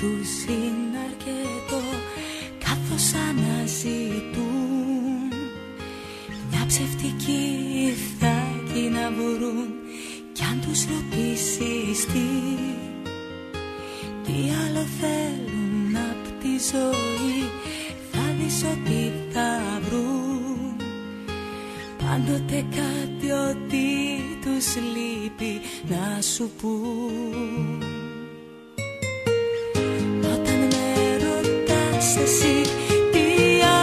τους είναι αρκετό, καθώς αναζητούν μια ψευτική ηθάκη να βρουν. Κι αν τους ρωτήσεις τι άλλο θέλουν απ' τη ζωή, θα δεις ότι θα βρουν πάντοτε κάτι ότι τους λείπει να σου πούν. Όταν με ρωτάς εσύ τι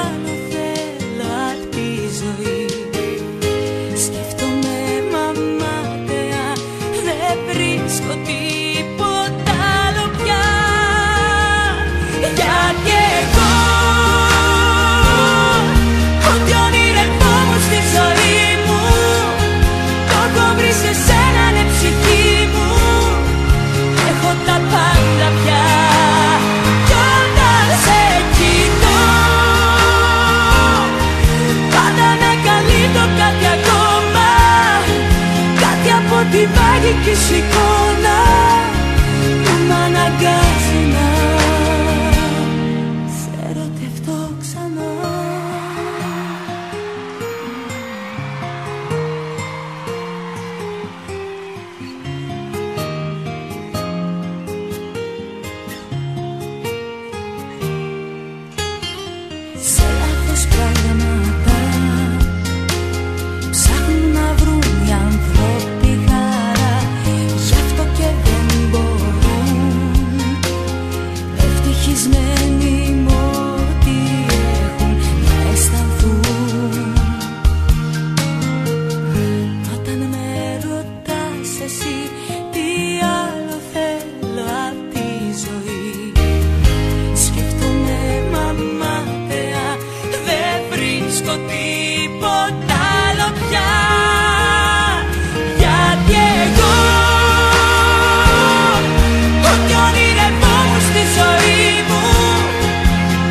άλλο θέλω απ' τη ζωή, σκέφτομαι μαμάτεα, δεν βρίσκω τίποτα άλλο πια. Γιατί εγώ ό,τι ονειρευόμουν στη ζωή μου, το έχω βρει σε σένα, ναι ψυχή μου. Έχω τα πάντα πια. Κι όταν σε κοιτώ, πάντα με καλεί το κάτι ακόμα, κάτι από τη μαγική σου εικόνα που μ' αναγκάζει να σε ερωτευτώ ξανά. Σε λάθος πράγματα ψάχνουν να βρουν οι άνθρωποι χαρά, γι' αυτό και δεν μπορούν ευτυχισμένοι με ό,τι έχουν να αισθανθούν. Όταν με ρωτάς εσύ τι άλλο θέλω απ' τη ζωή, σκέφτομαι μαμάτεα, δεν βρίσκω τίποτα άλλο πια. Γιατί εγώ ό,τι ονειρευόμουν στη ζωή μου,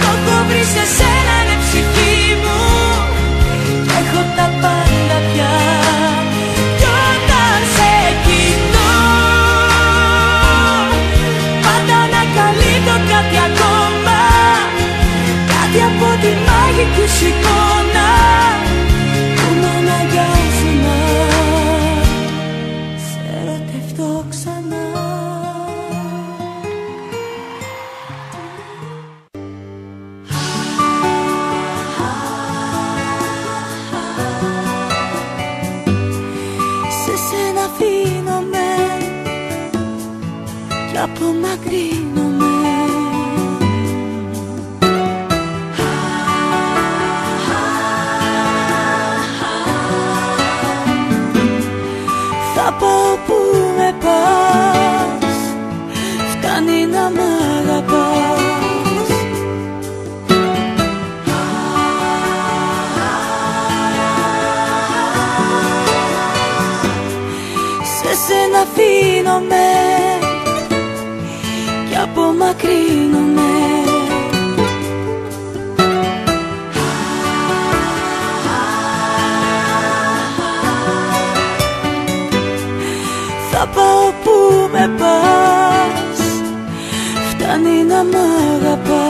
το έχω βρει σε σένα, ναι ψυχή μου. Έχω τα πάντα πια. Κι όταν σε κοιτώ, πάντα ανακαλύπτω κάτι ακόμα, κάτι από τη μαγική σου εικόνα που μ' αναγκάζει να σε ερωτευτώ ξανά. Σε σένα αφήνομαι κι απομακρύνομαι. Θα πάω που με πας, φτάνει να μ' αγαπάς. Σε σένα αφήνομαι κι απομακρύνομαι. Θα πάω που με πας, φτάνει να μ' αγαπάς.